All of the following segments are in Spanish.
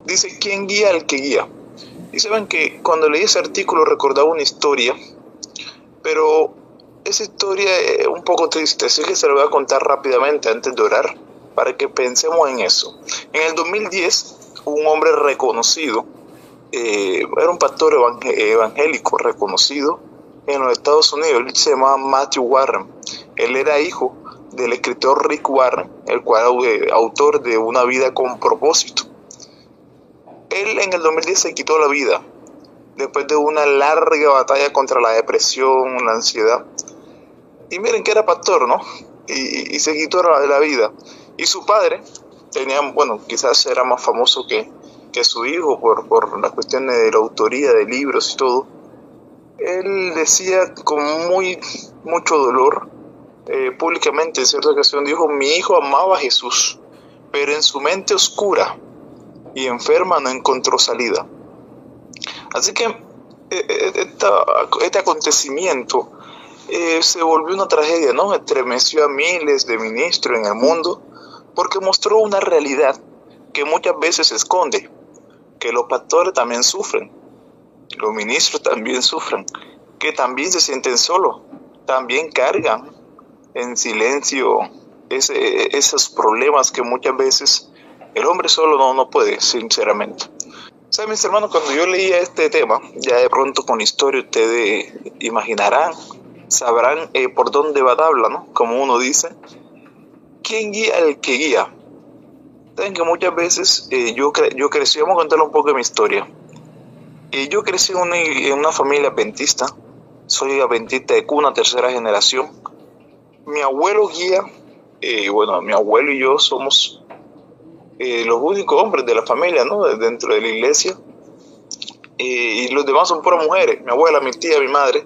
Dice, ¿quién guía al que guía? Y saben que cuando leí ese artículo recordaba una historia, pero esa historia es un poco triste, así que se lo voy a contar rápidamente antes de orar, para que pensemos en eso. En el 2010, un hombre reconocido, era un pastor evangélico reconocido en los Estados Unidos, él se llamaba Matthew Warren. Él era hijo del escritor Rick Warren, el cual es autor de Una vida con propósito. Él en el 2010 se quitó la vida después de una larga batalla contra la depresión, la ansiedad. Y miren que era pastor, ¿no? Y se quitó la vida. Y su padre tenía, bueno, quizás era más famoso que su hijo por las cuestiones de la autoría de libros y todo. Él decía con mucho dolor, públicamente en cierta ocasión dijo, mi hijo amaba a Jesús, pero en su mente oscura y enferma no encontró salida. Así que este acontecimiento se volvió una tragedia, ¿no? Estremeció a miles de ministros en el mundo porque mostró una realidad que muchas veces se esconde, que los pastores también sufren, los ministros también sufren, que también se sienten solos, también cargan en silencio esos problemas que muchas veces el hombre solo no puede, sinceramente. ¿Saben, mis hermanos? Cuando yo leía este tema, ya de pronto con historia ustedes imaginarán, sabrán por dónde va tabla, ¿no? Como uno dice, ¿quién guía al que guía? Saben que muchas veces yo crecí, vamos a contarle un poco de mi historia. Yo crecí en una familia adventista, soy adventista de cuna, tercera generación. Mi abuelo guía, mi abuelo y yo somos los únicos hombres de la familia, ¿no? Dentro de la iglesia. Y los demás son puras mujeres, mi abuela, mi tía, mi madre,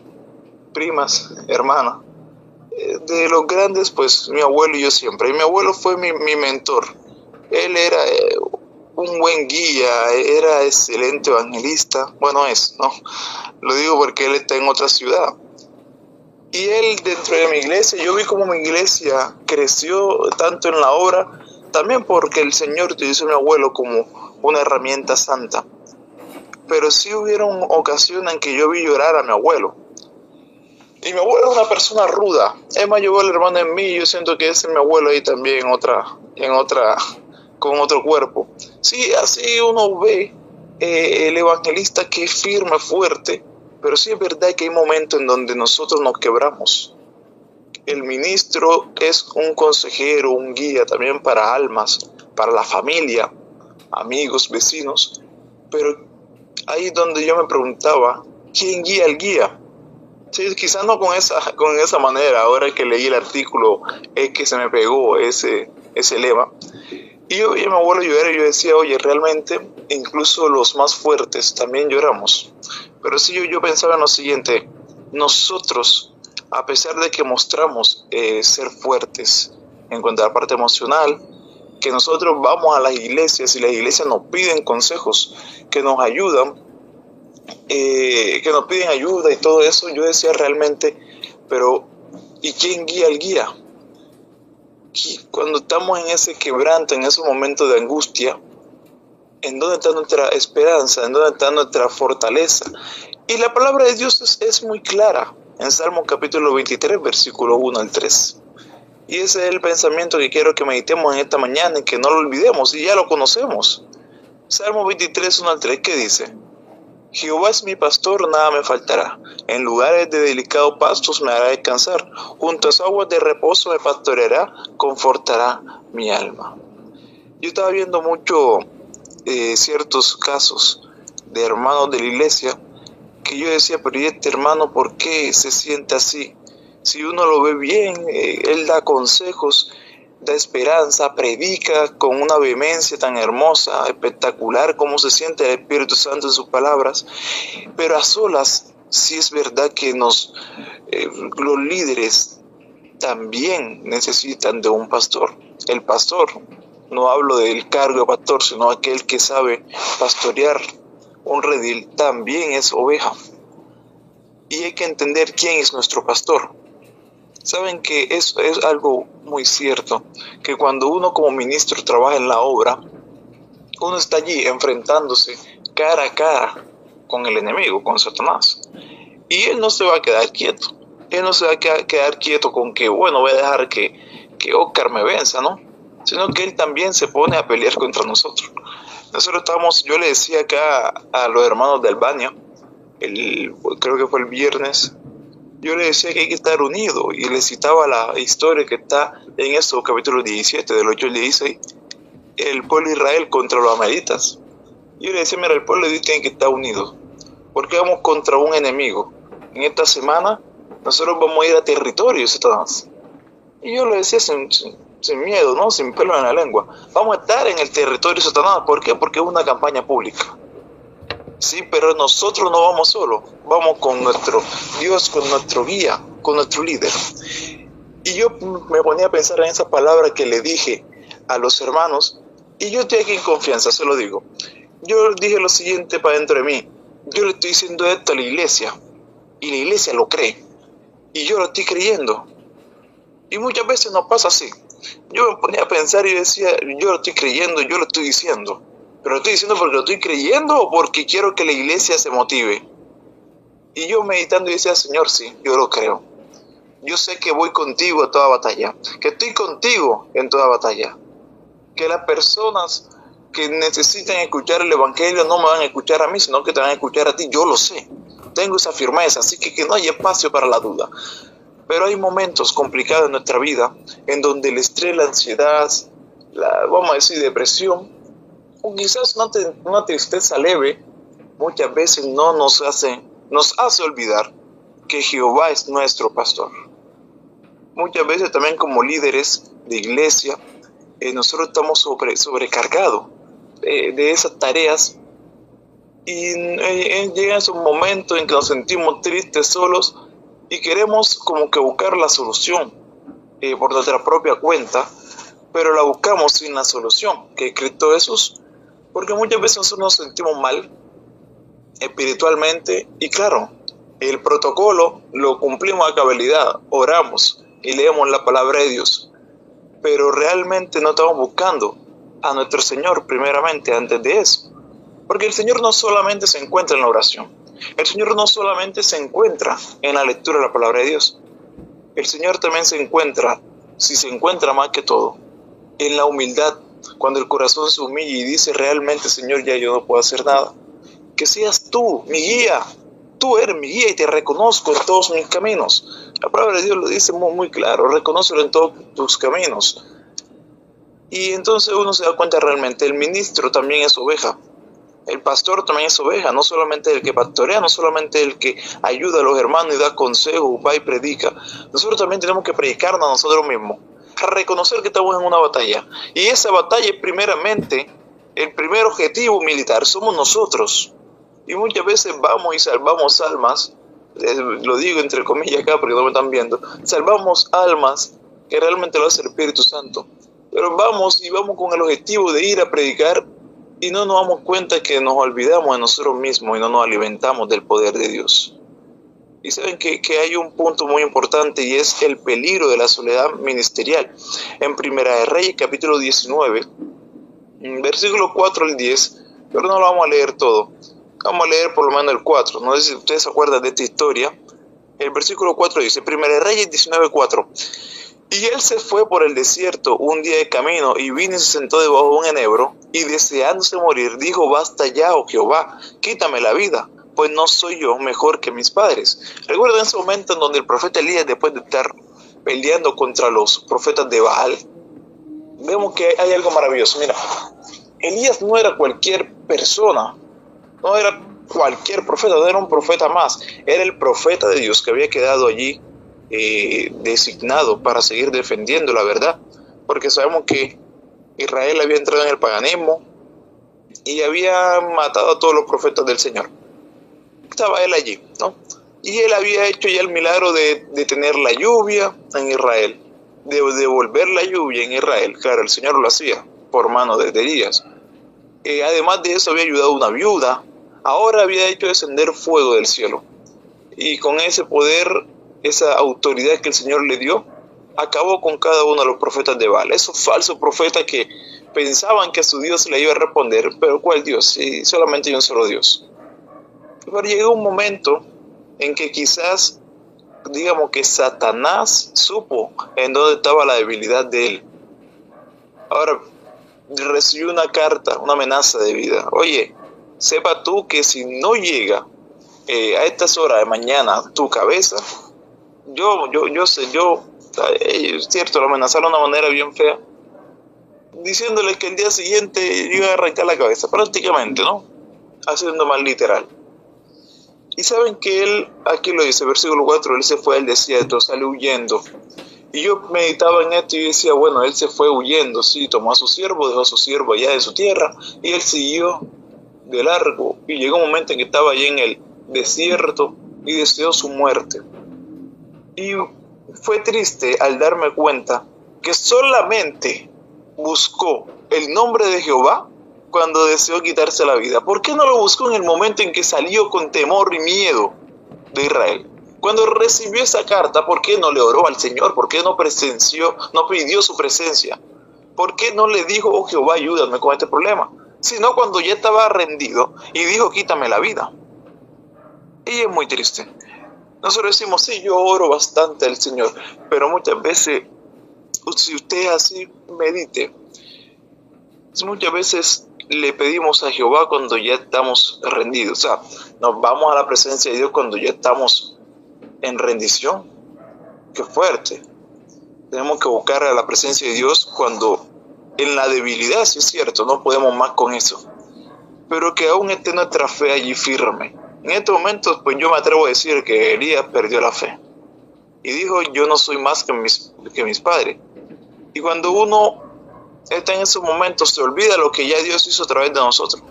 primas, hermanas. De los grandes, pues mi abuelo y yo siempre. Y mi abuelo fue mi mentor. Él era un buen guía, era excelente evangelista. Bueno, ¿no? Lo digo porque él está en otra ciudad. Y él dentro de mi iglesia, yo vi como mi iglesia creció tanto en la obra, también porque el Señor utilizó a mi abuelo como una herramienta santa. Pero sí hubieron ocasiones en que yo vi llorar a mi abuelo. Y mi abuelo es una persona ruda. Es más, llevó el hermano en mí y yo siento que ese es mi abuelo ahí también con otro cuerpo. Sí, así uno ve el evangelista que es firme, fuerte, pero sí es verdad que hay momentos en donde nosotros nos quebramos. El ministro es un consejero, un guía también para almas, para la familia, amigos, vecinos, pero ahí es donde yo me preguntaba, ¿quién guía al guía? Sí, quizás no con esa manera. Ahora que leí el artículo es que se me pegó ese lema. Y yo vi a mi abuelo llorar y yo decía, oye, realmente incluso los más fuertes también lloramos. Pero sí, yo pensaba en lo siguiente, nosotros, a pesar de que mostramos ser fuertes en cuanto a la parte emocional, que nosotros vamos a las iglesias y las iglesias nos piden consejos, que nos ayudan, que nos piden ayuda y todo eso, yo decía realmente, pero ¿y quién guía al guía? Cuando estamos en ese quebranto, en esos momentos de angustia, ¿en dónde está nuestra esperanza? ¿En dónde está nuestra fortaleza? Y la palabra de Dios es muy clara, en Salmo capítulo 23, versículo 1 al 3. Y ese es el pensamiento que quiero que meditemos en esta mañana y que no lo olvidemos, y ya lo conocemos. Salmo 23, 1 al 3, ¿qué dice? Jehová es mi pastor, nada me faltará. En lugares de delicados pastos me hará descansar. Junto a las aguas de reposo me pastoreará, confortará mi alma. Yo estaba viendo mucho ciertos casos de hermanos de la iglesia que yo decía, pero ¿y este hermano por qué se siente así? Si uno lo ve bien, él da consejos, da esperanza, predica con una vehemencia tan hermosa, espectacular, cómo se siente el Espíritu Santo en sus palabras, pero a solas sí es verdad que los líderes también necesitan de un pastor. El pastor, no hablo del cargo de pastor, sino aquel que sabe pastorear un redil, también es oveja. Y hay que entender quién es nuestro pastor. Saben que eso es algo muy cierto, que cuando uno como ministro trabaja en la obra, uno está allí enfrentándose cara a cara con el enemigo, con Satanás. Y él no se va a quedar quieto. Él no se va a quedar quieto con que, bueno, voy a dejar que Oscar me venza, ¿no? Sino que él también se pone a pelear contra nosotros. Yo le decía acá a los hermanos de Albania, creo que fue el viernes, yo le decía que hay que estar unidos y le citaba la historia que está en estos capítulos 17, del 8 al 16, el pueblo de Israel contra los amalequitas. Yo le decía, mira, el pueblo de Dios tiene que estar unido, porque vamos contra un enemigo. En esta semana nosotros vamos a ir a territorio de Satanás. Y yo le decía sin miedo, ¿no? Sin pelo en la lengua. Vamos a estar en el territorio de Satanás. ¿Por qué? Porque es una campaña pública. Sí, pero nosotros no vamos solos. Vamos con nuestro Dios, con nuestro guía, con nuestro líder. Y yo me ponía a pensar en esa palabra que le dije a los hermanos. Y yo estoy aquí en confianza, se lo digo. Yo dije lo siguiente para dentro de mí. Yo le estoy diciendo esto a la iglesia. Y la iglesia lo cree. Y yo lo estoy creyendo. Y muchas veces nos pasa así. Yo me ponía a pensar y decía, yo lo estoy creyendo, yo lo estoy diciendo. Pero lo estoy diciendo porque lo estoy creyendo o porque quiero que la iglesia se motive. Y yo meditando y decía, Señor, sí, yo lo creo. Yo sé que voy contigo a toda batalla. Que estoy contigo en toda batalla. Que las personas que necesitan escuchar el evangelio no me van a escuchar a mí, sino que te van a escuchar a ti. Yo lo sé. Tengo esa firmeza, así que no hay espacio para la duda. Pero hay momentos complicados en nuestra vida en donde el estrés, la ansiedad, vamos a decir depresión, o quizás una tristeza leve, muchas veces nos hace olvidar que Jehová es nuestro pastor. Muchas veces también como líderes de iglesia, nosotros estamos sobrecargados de esas tareas y llegan esos momentos en que nos sentimos tristes, solos, y queremos como que buscar la solución por nuestra propia cuenta, pero la buscamos sin la solución, que es Cristo Jesús, porque muchas veces nosotros nos sentimos mal espiritualmente, y claro, el protocolo lo cumplimos a cabalidad, oramos y leemos la palabra de Dios, pero realmente no estamos buscando a nuestro Señor primeramente antes de eso, porque el Señor no solamente se encuentra en la oración. El Señor no solamente se encuentra en la lectura de la palabra de Dios. El Señor también se encuentra más que todo, en la humildad, cuando el corazón se humilla y dice realmente, Señor, ya yo no puedo hacer nada. Que seas tú, mi guía. Tú eres mi guía y te reconozco en todos mis caminos. La palabra de Dios lo dice muy claro, reconócelo en todos tus caminos. Y entonces uno se da cuenta realmente, el ministro también es oveja. El pastor también es oveja, no solamente el que pastorea, no solamente el que ayuda a los hermanos y da consejos, va y predica. Nosotros también tenemos que predicarnos a nosotros mismos, a reconocer que estamos en una batalla. Y esa batalla es primeramente, el primer objetivo militar, somos nosotros. Y muchas veces vamos y salvamos almas, lo digo entre comillas acá porque no me están viendo, salvamos almas que realmente lo hace el Espíritu Santo. Pero vamos con el objetivo de ir a predicar, y no nos damos cuenta que nos olvidamos de nosotros mismos y no nos alimentamos del poder de Dios. Y saben que hay un punto muy importante y es el peligro de la soledad ministerial. En Primera de Reyes, capítulo 19, versículo 4 al 10, pero no lo vamos a leer todo. Vamos a leer por lo menos el 4. No sé si ustedes se acuerdan de esta historia. El versículo 4 dice, Primera de Reyes 19:4. Y él se fue por el desierto un día de camino y vino y se sentó debajo de un enebro y deseándose morir dijo, basta ya, oh Jehová, quítame la vida, pues no soy yo mejor que mis padres. Recuerdo en ese momento en donde el profeta Elías, después de estar peleando contra los profetas de Baal, vemos que hay algo maravilloso. Mira, Elías no era cualquier persona, no era cualquier profeta, no era un profeta más, era el profeta de Dios que había quedado allí designado para seguir defendiendo la verdad, porque sabemos que Israel había entrado en el paganismo y había matado a todos los profetas del Señor. Estaba él allí, ¿no? Y él había hecho ya el milagro de tener la lluvia en Israel, de devolver la lluvia en Israel. Claro, el Señor lo hacía por mano de Elías. Además de eso había ayudado a una viuda. Ahora había hecho descender fuego del cielo. Y con ese poder, esa autoridad que el Señor le dio, acabó con cada uno de los profetas de Baal. Esos falsos profetas que pensaban que a su Dios le iba a responder, pero ¿cuál Dios? Sí, solamente hay un solo Dios. Pero llegó un momento en que quizás, digamos que Satanás supo en dónde estaba la debilidad de él. Ahora, recibió una carta, una amenaza de vida. Oye, sepa tú que si no llega a estas horas de mañana tu cabeza, es cierto, lo amenazaron de una manera bien fea, diciéndole que el día siguiente iba a arrancar la cabeza, prácticamente, ¿no? Haciendo más literal. Y saben que él, aquí lo dice, versículo 4, él se fue al desierto, salió huyendo. Y yo meditaba en esto y decía, bueno, él se fue huyendo, sí, tomó a su siervo, dejó a su siervo allá en su tierra, y él siguió de largo, y llegó un momento en que estaba allí en el desierto, y deseó su muerte. Y fue triste al darme cuenta que solamente buscó el nombre de Jehová cuando deseó quitarse la vida. ¿Por qué no lo buscó en el momento en que salió con temor y miedo de Israel? Cuando recibió esa carta, ¿por qué no le oró al Señor? ¿Por qué no pidió su presencia? ¿Por qué no le dijo, oh Jehová, ayúdame con este problema? Sino cuando ya estaba rendido y dijo, quítame la vida. Y es muy triste. Nosotros decimos, sí, yo oro bastante al Señor, pero muchas veces, si usted así medite, muchas veces le pedimos a Jehová cuando ya estamos rendidos. O sea, nos vamos a la presencia de Dios cuando ya estamos en rendición. Qué fuerte. Tenemos que buscar a la presencia de Dios cuando en la debilidad, sí es cierto, no podemos más con eso, pero que aún esté nuestra fe allí firme. En estos momentos, pues yo me atrevo a decir que Elías perdió la fe y dijo, yo no soy más que mis padres. Y cuando uno está en esos momentos, se olvida lo que ya Dios hizo a través de nosotros,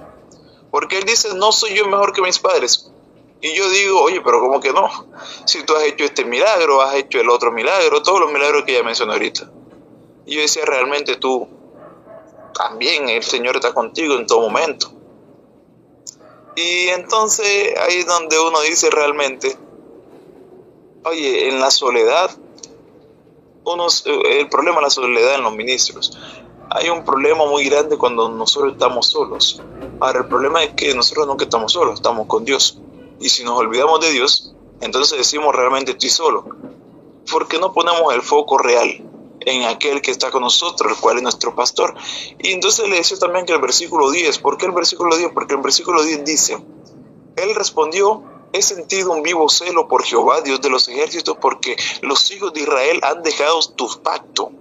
porque Él dice, no soy yo mejor que mis padres. Y yo digo, oye, pero ¿cómo que no? Si tú has hecho este milagro, has hecho el otro milagro, todos los milagros que ya mencioné ahorita. Y yo decía, realmente tú también, el Señor está contigo en todo momento. Y entonces ahí es donde uno dice realmente, oye, en la soledad, el problema de la soledad en los ministros. Hay un problema muy grande cuando nosotros estamos solos. Ahora, el problema es que nosotros nunca estamos solos, estamos con Dios. Y si nos olvidamos de Dios, entonces decimos realmente estoy solo. Porque no ponemos el foco real en aquel que está con nosotros, el cual es nuestro pastor. Y entonces le decía también que el versículo 10, ¿por qué el versículo 10? Porque el versículo 10 dice, él respondió, he sentido un vivo celo por Jehová, Dios de los ejércitos, porque los hijos de Israel han dejado tu pacto,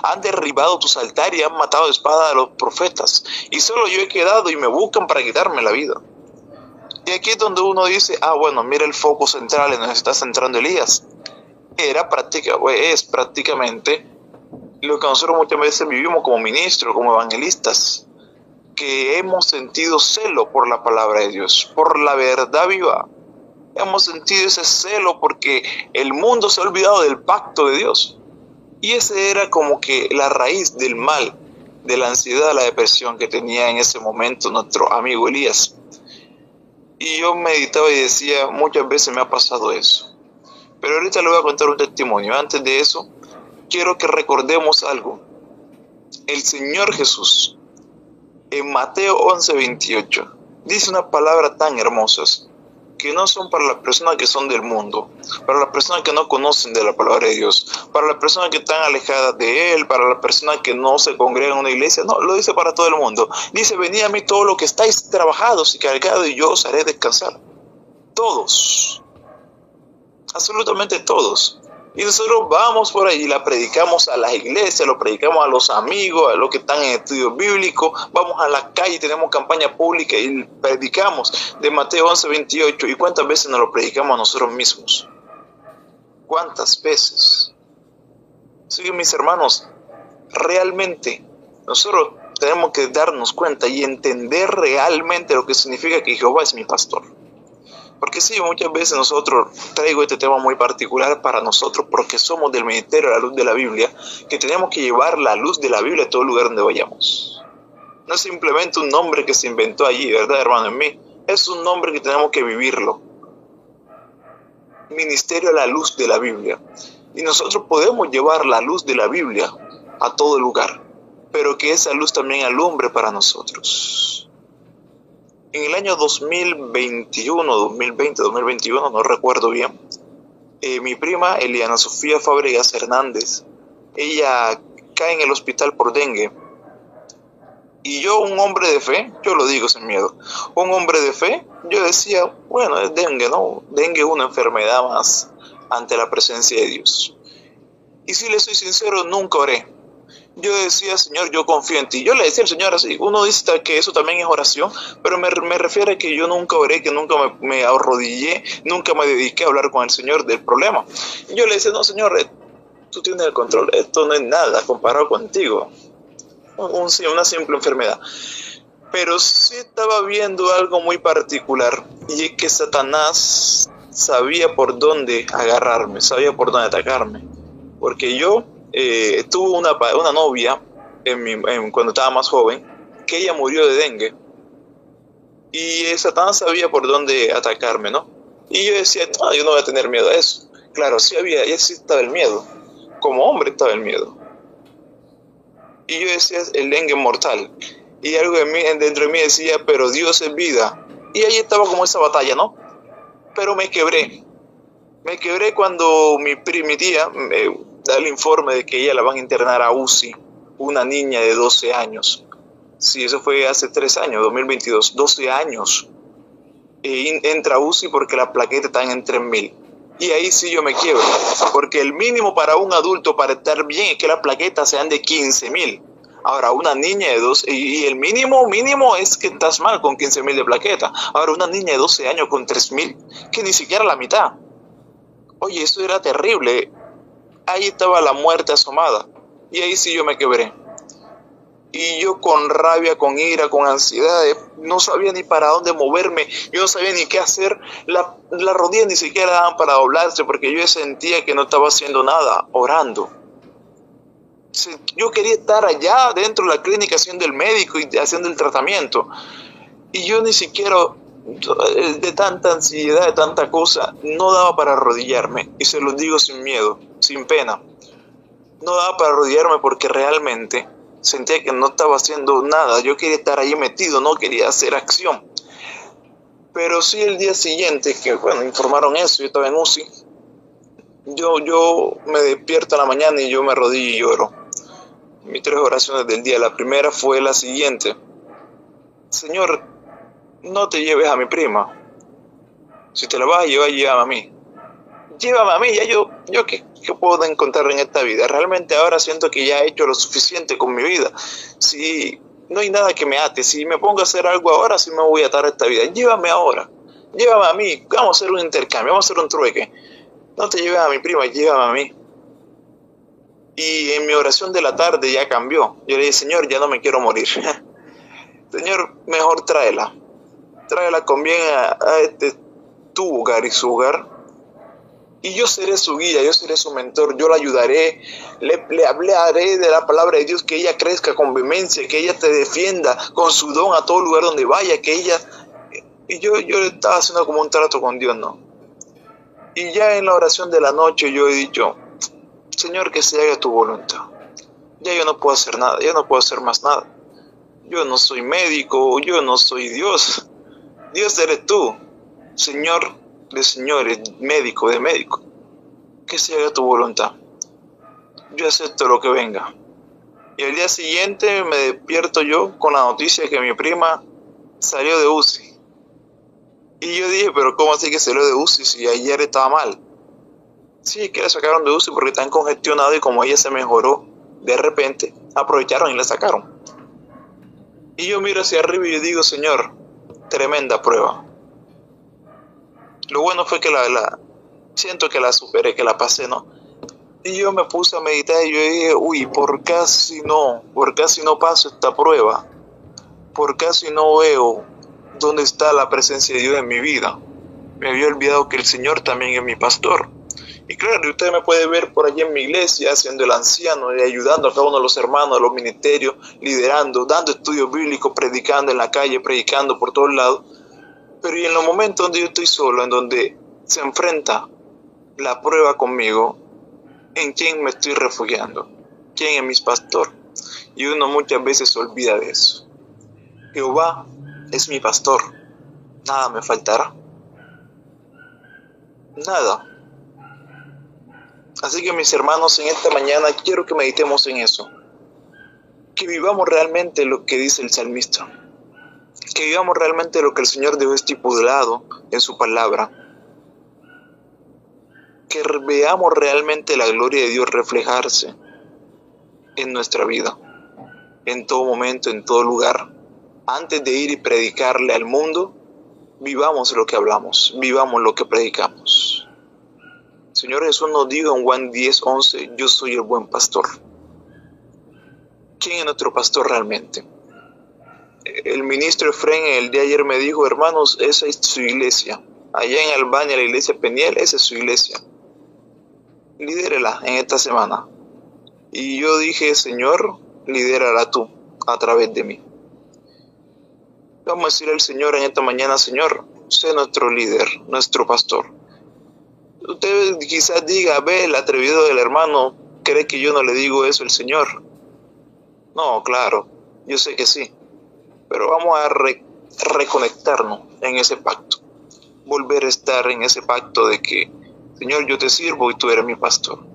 han derribado tus altares y han matado de espada a los profetas. Y solo yo he quedado y me buscan para quitarme la vida. Y aquí es donde uno dice, bueno, mira el foco central en donde se está centrando Elías. Es prácticamente lo que nosotros muchas veces vivimos como ministros, como evangelistas, que hemos sentido celo por la palabra de Dios, por la verdad viva. Hemos sentido ese celo porque el mundo se ha olvidado del pacto de Dios. Y ese era como que la raíz del mal, de la ansiedad, la depresión que tenía en ese momento nuestro amigo Elías. Y yo meditaba y decía, muchas veces me ha pasado eso. Pero ahorita le voy a contar un testimonio. Antes de eso, quiero que recordemos algo. El Señor Jesús, en Mateo 11:28, dice unas palabras tan hermosas que no son para las personas que son del mundo, para las personas que no conocen de la palabra de Dios, para las personas que están alejadas de Él, para las personas que no se congregan en una iglesia. No, lo dice para todo el mundo. Dice, venid a mí todos los que estáis trabajados y cargados y yo os haré descansar. Todos, absolutamente todos. Y nosotros vamos por ahí y la predicamos a las iglesias, lo predicamos a los amigos, a los que están en estudios bíblicos, vamos a la calle, tenemos campaña pública y predicamos de Mateo 11:28. ¿Y cuántas veces nos lo predicamos a nosotros mismos? ¿Cuántas veces? Así que mis hermanos, realmente nosotros tenemos que darnos cuenta y entender realmente lo que significa que Jehová es mi pastor. Porque sí, muchas veces nosotros traigo este tema muy particular para nosotros porque somos del ministerio de la luz de la Biblia, que tenemos que llevar la luz de la Biblia a todo lugar donde vayamos. No es simplemente un nombre que se inventó allí, ¿verdad, hermano? En mí es un nombre que tenemos que vivirlo. Ministerio de la luz de la Biblia. Y nosotros podemos llevar la luz de la Biblia a todo lugar, pero que esa luz también alumbre para nosotros. En el año 2021, 2020, 2021, no recuerdo bien, mi prima Eliana Sofía Fábregas Hernández, ella cae en el hospital por dengue. Y yo, un hombre de fe, yo lo digo sin miedo, un hombre de fe, yo decía, bueno, es dengue, ¿no? Dengue es una enfermedad más ante la presencia de Dios. Y si le soy sincero, nunca oré. Yo decía, Señor, yo confío en ti. Yo le decía al Señor así, uno dice que eso también es oración, pero me refiero a que yo nunca oré, que nunca me arrodillé, nunca me dediqué a hablar con el Señor del problema. Y yo le decía, no, Señor, tú tienes el control, esto no es nada comparado contigo. Una simple enfermedad. Pero sí estaba viendo algo muy particular, y es que Satanás sabía por dónde agarrarme, sabía por dónde atacarme. Porque yo tuve una novia cuando estaba más joven, que ella murió de dengue. Y Satanás sabía por dónde atacarme, ¿no? Y yo decía, no, yo no voy a tener miedo a eso. Claro, sí estaba el miedo. Como hombre estaba el miedo. Y yo decía, el dengue es mortal. Y algo dentro de mí decía, pero Dios es vida. Y ahí estaba como esa batalla, ¿no? Pero me quebré. Me quebré cuando mi tía me da el informe de que ella la van a internar a UCI, una niña de 12 años. Sí, eso fue hace 3 años, 2022, 12 años. Entra a UCI porque la plaqueta está en 3.000. Y ahí sí yo me quiebro, porque el mínimo para un adulto para estar bien es que las plaquetas sean de 15.000. Ahora, una niña de 12, y el mínimo es que estás mal con 15.000 de plaqueta. Ahora, una niña de 12 años con 3.000, que ni siquiera la mitad. Oye, eso era terrible. Ahí estaba la muerte asomada. Y ahí sí yo me quebré. Y yo con rabia, con ira, con ansiedad, no sabía ni para dónde moverme, yo no sabía ni qué hacer. Las rodillas ni siquiera daban para doblarse porque yo sentía que no estaba haciendo nada, orando. Yo quería estar allá dentro de la clínica haciendo el médico y haciendo el tratamiento. Y yo ni siquiera, de tanta ansiedad, de tanta cosa, no daba para arrodillarme. Y se los digo sin miedo, sin pena. No daba para arrodillarme porque realmente sentía que no estaba haciendo nada. Yo quería estar ahí metido, no quería hacer acción. Pero sí, el día siguiente, que bueno, informaron eso, yo estaba en UCI, yo me despierto en la mañana y yo me arrodillo y lloro. Mis 3 oraciones del día. La primera fue la siguiente: Señor, no te lleves a mi prima. Si te la vas a llevar, llévame a mí. Llévame a mí, ya yo ¿qué puedo encontrar en esta vida? Realmente ahora siento que ya he hecho lo suficiente con mi vida. Si no hay nada que me ate, si me pongo a hacer algo ahora, sí me voy a atar a esta vida. Llévame ahora, llévame a mí, vamos a hacer un intercambio, vamos a hacer un trueque. No te lleves a mi prima, llévame a mí. Y en mi oración de la tarde ya cambió. Yo le dije, Señor, ya no me quiero morir. Señor, mejor tráela con bien a este tu hogar y su hogar. Y yo seré su guía, yo seré su mentor, yo la ayudaré, le hablaré de la palabra de Dios, que ella crezca con vehemencia, que ella te defienda con su don a todo lugar donde vaya, que ella... Y yo estaba haciendo como un trato con Dios, ¿no? Y ya en la oración de la noche yo he dicho, Señor, que se haga tu voluntad. Ya yo no puedo hacer nada, yo no puedo hacer más nada. Yo no soy médico, yo no soy Dios. Dios eres tú, Señor de señores, médico de médico. Que se haga tu voluntad. Yo acepto lo que venga. Y al día siguiente me despierto yo con la noticia de que mi prima salió de UCI. Y yo dije, pero ¿cómo así que salió de UCI si ayer estaba mal? Sí, que la sacaron de UCI porque están congestionados y como ella se mejoró de repente, aprovecharon y la sacaron. Y yo miro hacia arriba y yo digo, Señor, tremenda prueba. Lo bueno fue que siento que la superé, que la pasé, ¿no? Y yo me puse a meditar y yo dije, uy, por casi no paso esta prueba, por casi no veo dónde está la presencia de Dios en mi vida. Me había olvidado que el Señor también es mi pastor. Y claro, usted me puede ver por allí en mi iglesia, siendo el anciano y ayudando a cada uno de los hermanos, de los ministerios, liderando, dando estudios bíblicos, predicando en la calle, predicando por todos lados. Pero y en los momentos donde yo estoy solo, en donde se enfrenta la prueba conmigo, ¿En quién me estoy refugiando? ¿Quién es mi pastor? Y uno muchas veces se olvida de eso. Jehová es mi pastor, nada me faltará, nada. Así que mis hermanos, en esta mañana quiero que meditemos en eso, que vivamos realmente lo que dice el salmista, que vivamos realmente lo que el Señor dejó estipulado en su palabra, que veamos realmente la gloria de Dios reflejarse en nuestra vida, en todo momento, en todo lugar. Antes de ir y predicarle al mundo, vivamos lo que hablamos, vivamos lo que predicamos. El Señor Jesús nos dijo en Juan 10:11, yo soy el buen pastor. ¿Quién es nuestro pastor realmente? El ministro Efraín el día de ayer me dijo, hermanos, esa es su iglesia. Allá en Albania, la iglesia Peniel, esa es su iglesia. Lidérela en esta semana. Y yo dije, Señor, lidérala tú a través de mí. Vamos a decirle al Señor en esta mañana, Señor, sé nuestro líder, nuestro pastor. Usted quizás diga, ve, el atrevido del hermano cree que yo no le digo eso al Señor. No, claro, yo sé que sí. Pero vamos a reconectarnos en ese pacto. Volver a estar en ese pacto de que, Señor, yo te sirvo y tú eres mi pastor.